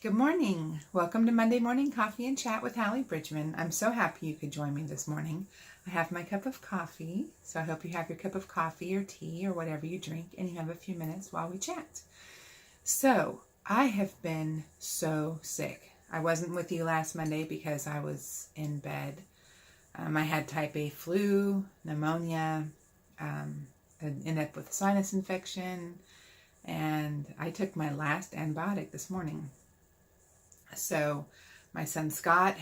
Good morning. Welcome to Monday Morning Coffee and Chat with Hallee Bridgeman. I'm so happy you could join me this morning. I have my cup of coffee, so I hope you have your cup of coffee or tea or whatever you drink, and you have a few minutes while we chat. So, I have been so sick. I wasn't with you last Monday because I was in bed. I had type A flu, pneumonia, ended up with a sinus infection, and I took my last antibiotic this morning. So my son Scott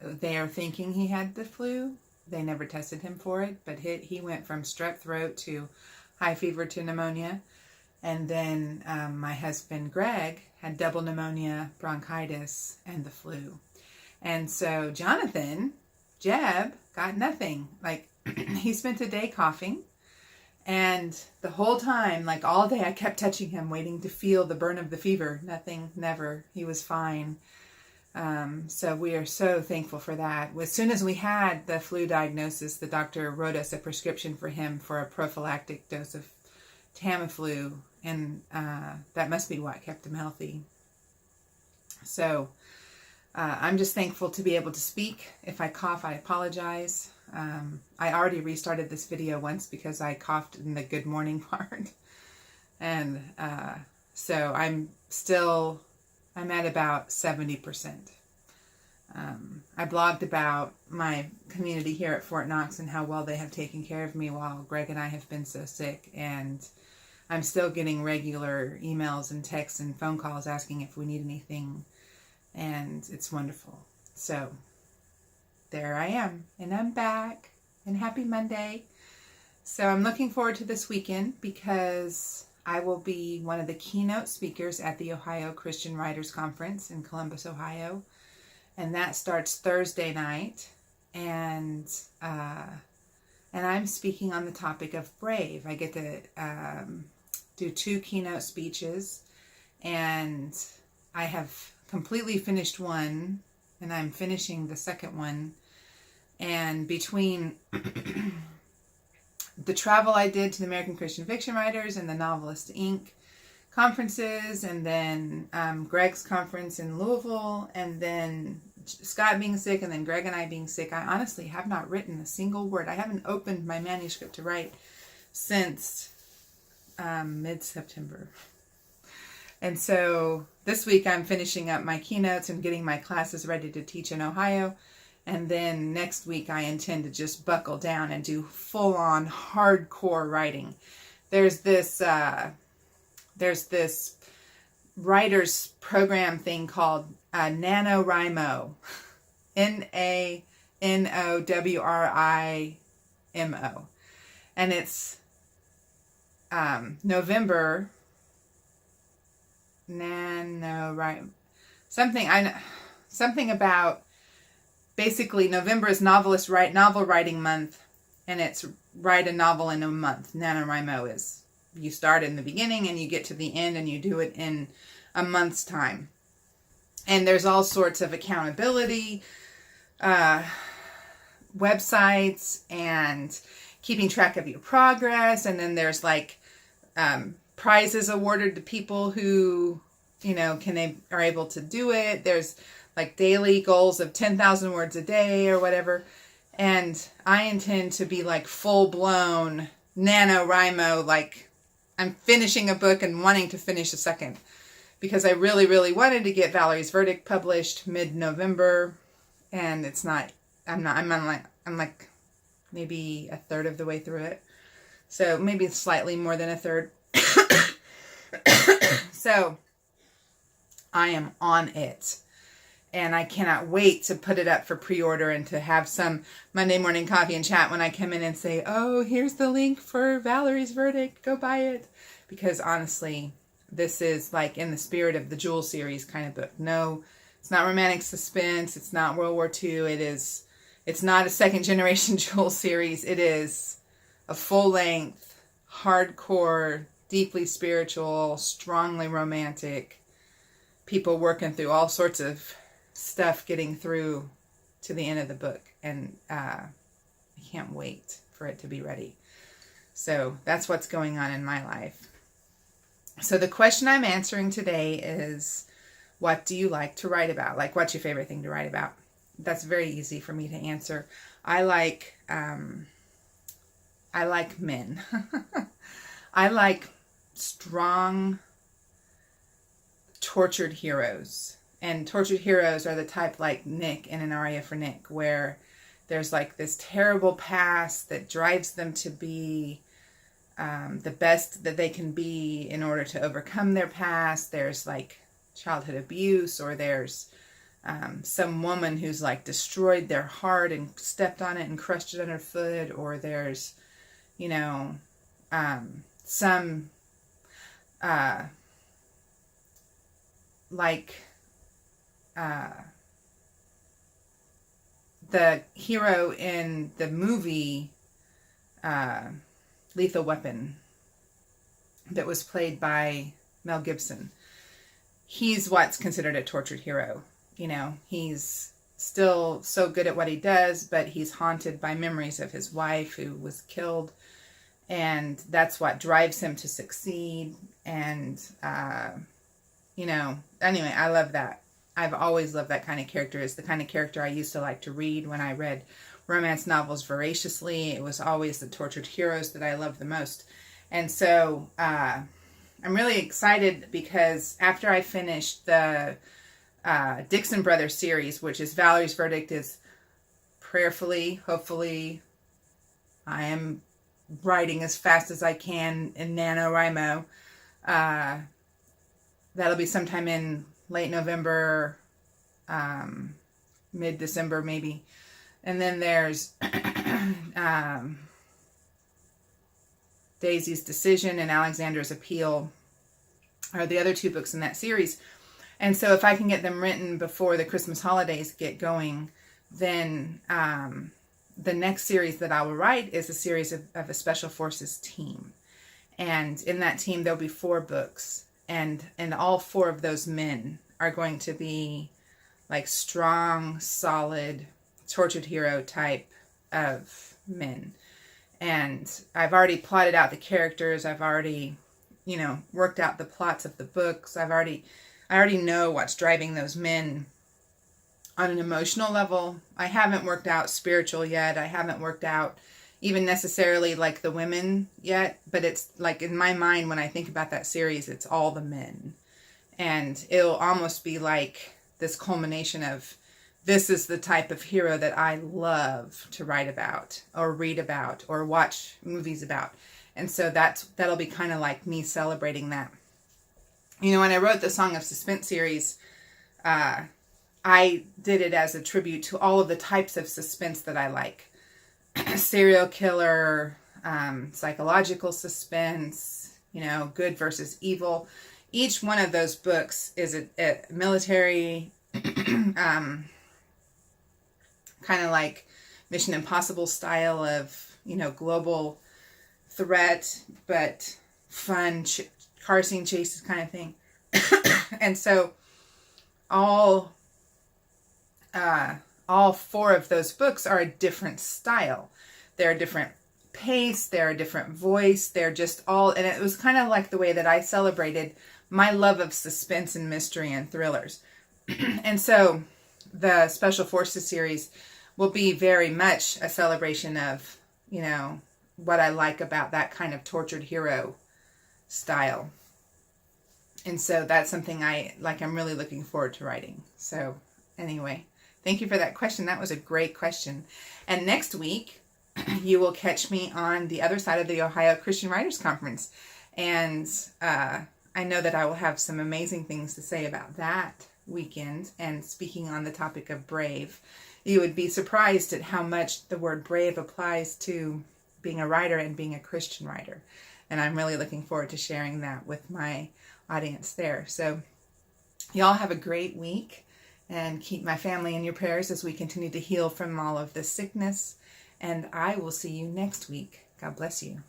they are thinking he had the flu. They never tested him for it, but he went from strep throat to high fever to pneumonia. And then my husband Greg had double pneumonia, bronchitis, and the flu. And so Jeb, got nothing. Like, he spent a day coughing. And the whole time, like all day, I kept touching him, waiting to feel the burn of the fever. Nothing, never. He was fine. So we are so thankful for that. As soon as we had the flu diagnosis, the doctor wrote us a prescription for him for a prophylactic dose of Tamiflu. And that must be what kept him healthy. So I'm just thankful to be able to speak. If I cough, I apologize. I already restarted this video once because I coughed in the good morning part. And so I'm at about 70%. I blogged about my community here at Fort Knox and how well they have taken care of me while Greg and I have been so sick. And I'm still getting regular emails and texts and phone calls asking if we need anything. And it's wonderful. So there I am, and I'm back, and happy Monday. So I'm looking forward to this weekend because I will be one of the keynote speakers at the Ohio Christian Writers Conference in Columbus, Ohio. And that starts Thursday night. And I'm speaking on the topic of brave. I get to do 2 keynote speeches, and I have completely finished one, and I'm finishing the second one. And between the travel I did to the American Christian Fiction Writers and the Novelist Inc. conferences, and then Greg's conference in Louisville, and then Scott being sick, and then Greg and I being sick, I honestly have not written a single word. I haven't opened my manuscript to write since mid-September. And so this week I'm finishing up my keynotes and getting my classes ready to teach in Ohio. And then next week I intend to just buckle down and do full-on hardcore writing. There's this writer's program thing called NaNoWriMo. NaNoWriMo. And it's November. NaNoWriMo. Something about, basically, November is novel writing month, and it's write a novel in a month. NaNoWriMo is you start in the beginning and you get to the end and you do it in a month's time. And there's all sorts of accountability websites and keeping track of your progress. And then there's like prizes awarded to people who, are able to do it. There's like daily goals of 10,000 words a day or whatever. And I intend to be like full-blown NaNoWriMo, like I'm finishing a book and wanting to finish a second. Because I really, really wanted to get Valerie's Verdict published mid-November. And it's not, I'm like maybe a third of the way through it. So maybe slightly more than a third. So I am on it. And I cannot wait to put it up for pre-order and to have some Monday morning coffee and chat when I come in and say, oh, here's the link for Valerie's Verdict. Go buy it. Because honestly, this is like in the spirit of the Jewel series kind of book. No, it's not romantic suspense. It's not World War II. It's not a second generation Jewel series. It is a full-length, hardcore, deeply spiritual, strongly romantic, people working through all sorts of stuff, getting through to the end of the book. And I can't wait for it to be ready. So that's what's going on in my life. So the question I'm answering today is, what do you like to write about? Like, what's your favorite thing to write about? That's very easy for me to answer. I like men. I like strong, tortured heroes. And tortured heroes are the type like Nick in An Aria for Nick, where there's like this terrible past that drives them to be the best that they can be in order to overcome their past. There's like childhood abuse, or there's some woman who's like destroyed their heart and stepped on it and crushed it underfoot, or there's, you know, some the hero in the movie Lethal Weapon that was played by Mel Gibson. He's what's considered a tortured hero. You know, he's still so good at what he does, but he's haunted by memories of his wife who was killed, and that's what drives him to succeed. And you know, anyway, I love that. I've always loved that kind of character. It's the kind of character I used to like to read when I read romance novels voraciously. It was always the tortured heroes that I loved the most. And so I'm really excited because after I finished the Dixon Brothers series, which is Valerie's Verdict, is prayerfully, hopefully, I am writing as fast as I can in NaNoWriMo. That'll be sometime in late November, mid-December maybe. And then there's Daisy's Decision and Alexander's Appeal are the other two books in that series. And so if I can get them written before the Christmas holidays get going, then the next series that I will write is a series of a Special Forces team. And in that team, there'll be 4 books. And all 4 of those men are going to be like strong, solid, tortured hero type of men. And I've already plotted out the characters. I've already, you know, worked out the plots of the books. I already know what's driving those men on an emotional level. I haven't worked out spiritual yet. I haven't worked out even necessarily like the women yet, but it's like in my mind when I think about that series, it's all the men. And it'll almost be like this culmination of, this is the type of hero that I love to write about or read about or watch movies about. And so that'll be kind of like me celebrating that. You know, when I wrote the Song of Suspense series, I did it as a tribute to all of the types of suspense that I like. Serial killer, psychological suspense, you know, good versus evil. Each one of those books is a military, kind of like Mission Impossible style of, you know, global threat, but fun car scene chases kind of thing. And so all 4 of those books are a different style. They're a different pace. They're a different voice. They're just all, and it was kind of like the way that I celebrated my love of suspense and mystery and thrillers. And so the Special Forces series will be very much a celebration of, you know, what I like about that kind of tortured hero style. And so that's something I'm really looking forward to writing. So anyway, thank you for that question. That was a great question. And next week, you will catch me on the other side of the Ohio Christian Writers Conference. And I know that I will have some amazing things to say about that weekend. And speaking on the topic of brave, you would be surprised at how much the word brave applies to being a writer and being a Christian writer. And I'm really looking forward to sharing that with my audience there. So y'all have a great week. And keep my family in your prayers as we continue to heal from all of this sickness. And I will see you next week. God bless you.